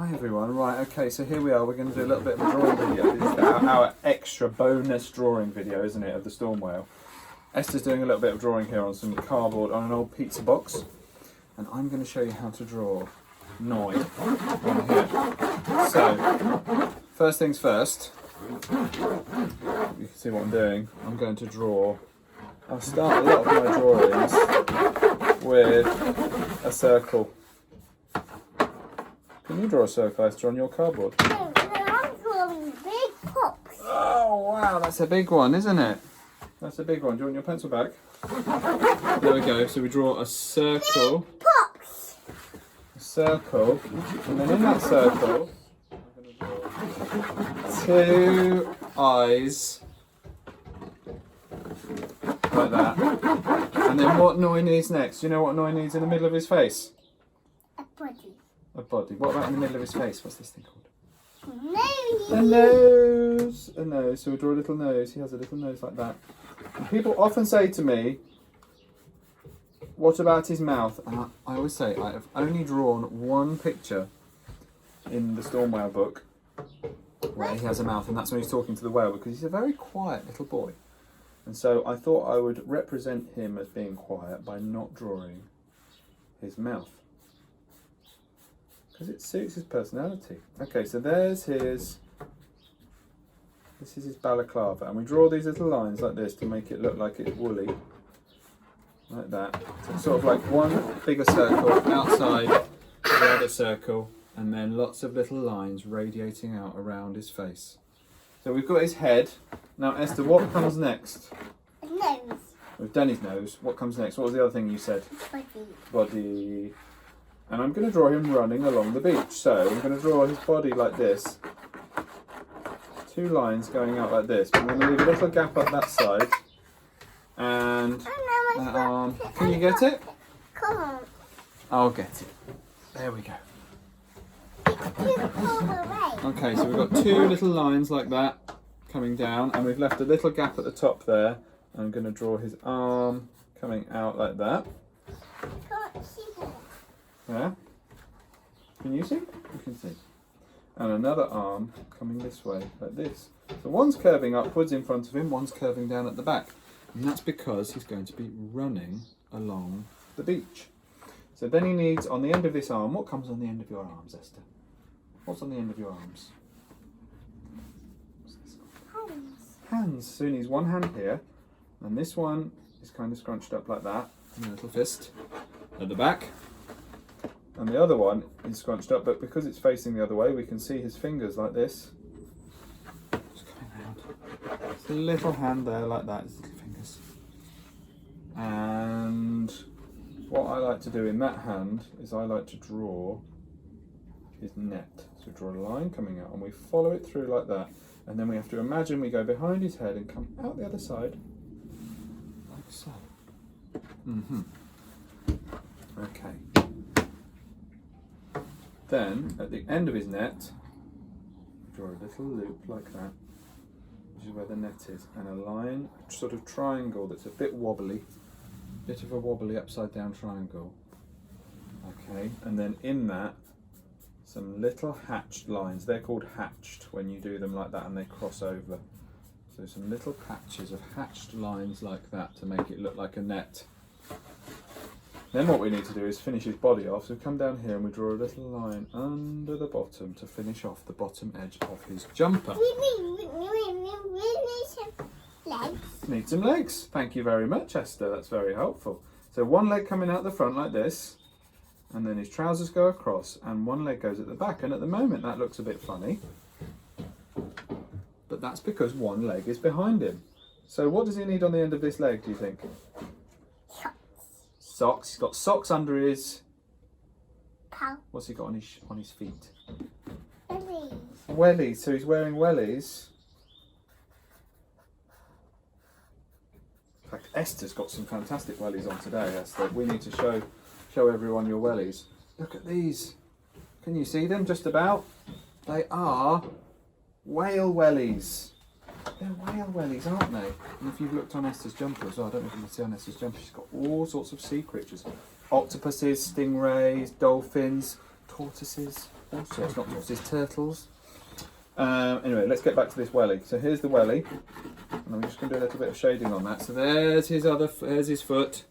Hi everyone, right, okay, so here we are, we're going to do a little bit of a drawing video. This is our extra bonus drawing video, isn't it, of the storm whale. Esther's doing a little bit of drawing here on some cardboard on an old pizza box. And I'm going to show you how to draw Noi on here. So, first things first, you can see what I'm doing. I'm going to draw, I'll start a lot of my drawings with a circle. Can you draw a circle, Esther, on your cardboard? No, I'm drawing big pops. Oh wow, that's a big one, isn't it? That's a big one. Do you want your pencil back? There we go. So we draw a circle. Big pops. A circle. And then in that circle, I'm going to draw 2 eyes. Like that. And then what Noi needs next? Do you know what Noi needs in the middle of his face? A body. A body. What about in the middle of his face? What's this thing called? Nose. A nose. A nose. So we draw a little nose. He has a little nose like that. And people often say to me, what about his mouth? And I always say, I have only drawn one picture in the storm whale book where he has a mouth, and that's when he's talking to the whale, because he's a very quiet little boy. And so I thought I would represent him as being quiet by not drawing his mouth, because it suits his personality. Okay, so there's his, this is his balaclava, and we draw these little lines like this to make it look like it's woolly, like that. So it's sort of like one bigger circle outside the other circle, and then lots of little lines radiating out around his face. So we've got his head. Now Esther, what comes next? Nose. We've done his nose. What comes next? What was the other thing you said? Body. Body. And I'm going to draw him running along the beach. So I'm going to draw his body like this. 2 lines going out like this. I'm going to leave a little gap up that side. And that arm. Can you get it? Come on. I'll get it. There we go. Okay, so we've got 2 little lines like that coming down, and we've left a little gap at the top there. I'm going to draw his arm coming out like that. Can't see that. Yeah. Can you see? You can see. And another arm coming this way, like this. So one's curving upwards in front of him, one's curving down at the back. And that's because he's going to be running along the beach. So then he needs, on the end of this arm, what comes on the end of your arms, Esther? What's on the end of your arms? What's this? Hands. Hands. So he needs one hand here, and this one is kind of scrunched up like that, and a little fist at the back. And the other one is scrunched up, but because it's facing the other way, we can see his fingers like this. Just coming round. It's a little hand there like that, his little fingers. And what I like to do in that hand is I like to draw his net. So we draw a line coming out and we follow it through like that. And then we have to imagine we go behind his head and come out the other side, like so. Okay. Then, at the end of his net, draw a little loop like that, which is where the net is, and a line, a sort of triangle that's a bit wobbly, bit of a wobbly upside down triangle. Okay, and then in that, some little hatched lines. They're called hatched when you do them like that and they cross over. So some little patches of hatched lines like that to make it look like a net. Then what we need to do is finish his body off. So we come down here and we draw a little line under the bottom to finish off the bottom edge of his jumper. We need some legs. Need some legs. Thank you very much, Esther. That's very helpful. So one leg coming out the front like this, and then his trousers go across, and one leg goes at the back. And at the moment that looks a bit funny, but that's because one leg is behind him. So what does he need on the end of this leg, do you think? Socks. He's got socks under his. Pow. What's he got on his feet? Wellies. Wellies. So he's wearing wellies. In fact, Esther's got some fantastic wellies on today, Esther. We need to show everyone your wellies. Look at these. Can you see them just about? They are whale wellies. They're whale wellies, aren't they? And if you've looked on Esther's jumper as well, I don't know if you can see on Esther's jumper, she's got all sorts of sea creatures. Octopuses, stingrays, dolphins, tortoises. Also, it's not tortoises, turtles. Anyway, let's get back to this welly. So here's the welly, and I'm just going to do a little bit of shading on that. So there's his there's his foot.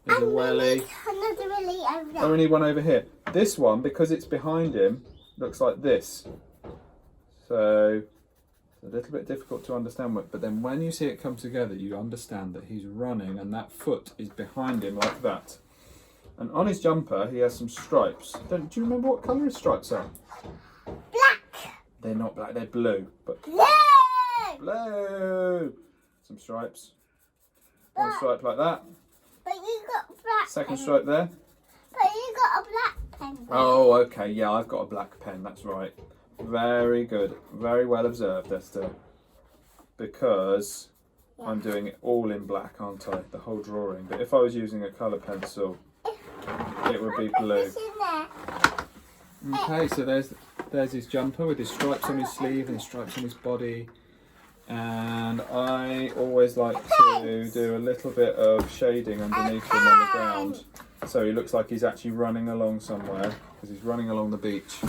There's a welly. Another welly over there. Oh, we need one over here. This one, because it's behind him, looks like this. So it's a little bit difficult to understand, but then when you see it come together, you understand that he's running and that foot is behind him like that. And on his jumper, he has some stripes. Do you remember what colour his stripes are? Black. They're not black, they're blue. But Blue. blue! Some stripes. One stripe like that. But you got black. Second stripe there. But you got a black pen. Oh, okay. Yeah, I've got a black pen. That's right. Very good. Very well observed, Esther. Because I'm doing it all in black, aren't I? The whole drawing. But if I was using a colour pencil, it would be blue. This in there. Okay, so there's his jumper with his stripes on his sleeve and his stripes on his body. And I always like to do a little bit of shading underneath him on the ground. So he looks like he's actually running along somewhere, because he's running along the beach,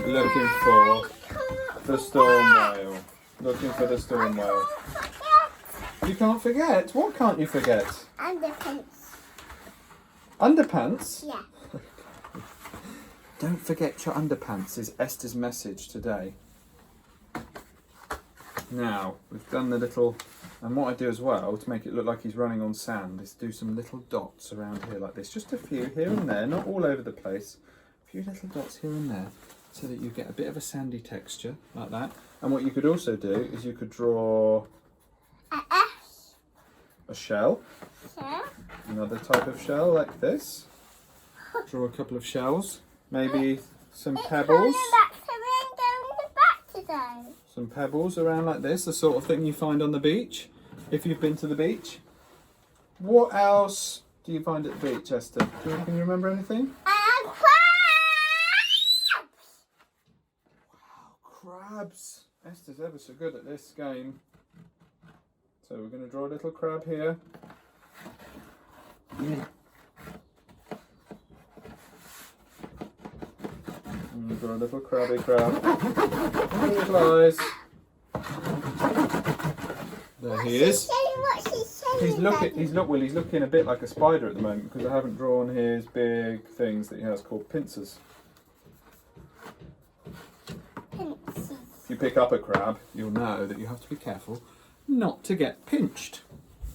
looking for the storm whale. Looking for the storm whale. You can't forget? What can't you forget? Underpants. Underpants? Yeah. Don't forget your underpants is Esther's message today. Now, we've done the little, and what I do as well to make it look like he's running on sand is do some little dots around here like this. Just a few here and there, not all over the place. A few little dots here and there so that you get a bit of a sandy texture like that. And what you could also do is you could draw a shell, another type of shell like this. Draw a couple of shells, maybe some pebbles. Some pebbles around like this, the sort of thing you find on the beach, if you've been to the beach. What else do you find at the beach, Esther? Can you remember anything? Crabs! Wow, crabs. Esther's ever so good at this game. So we're going to draw a little crab here. And draw a little crabby crab. Little eyes. There he is. He's looking a bit like a spider at the moment because I haven't drawn his big things that he has called pincers. If you pick up a crab, you'll know that you have to be careful not to get pinched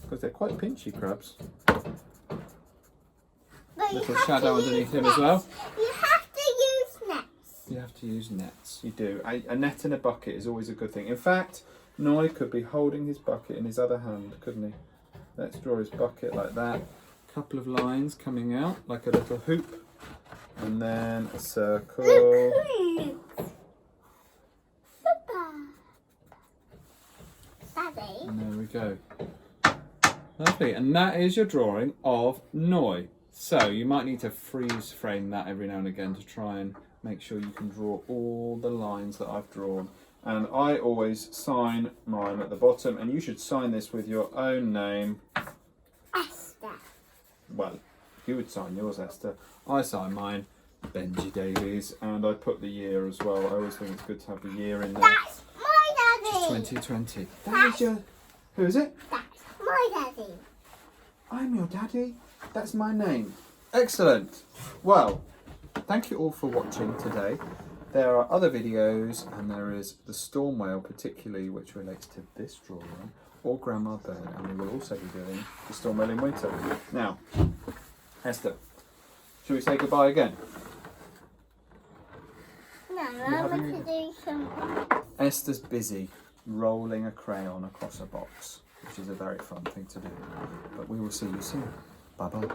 because they're quite pinchy crabs. Little shadow underneath him as well. You have to use nets. You have to use nets. You do. A net and a bucket is always a good thing. In fact, Noi could be holding his bucket in his other hand, couldn't he? Let's draw his bucket like that. A couple of lines coming out like a little hoop. And then a circle. And there we go. Lovely. And that is your drawing of Noi. So you might need to freeze frame that every now and again to try and make sure you can draw all the lines that I've drawn. And I always sign mine at the bottom, and you should sign this with your own name. Esther. Well, you would sign yours, Esther. I sign mine, Benji Davies, and I put the year as well. I always think it's good to have the year in there. That's my daddy. 2020. That is your... Who is it? That's my daddy. I'm your daddy. That's my name. Excellent. Well, thank you all for watching today. There are other videos, and there is the storm whale particularly, which relates to this drawing, or Grandma Bird, and we will also be doing the storm whale in winter. Now, Esther, shall we say goodbye again? No, I want to do some. Esther's busy rolling a crayon across a box, which is a very fun thing to do. But we will see you soon. Bye-bye.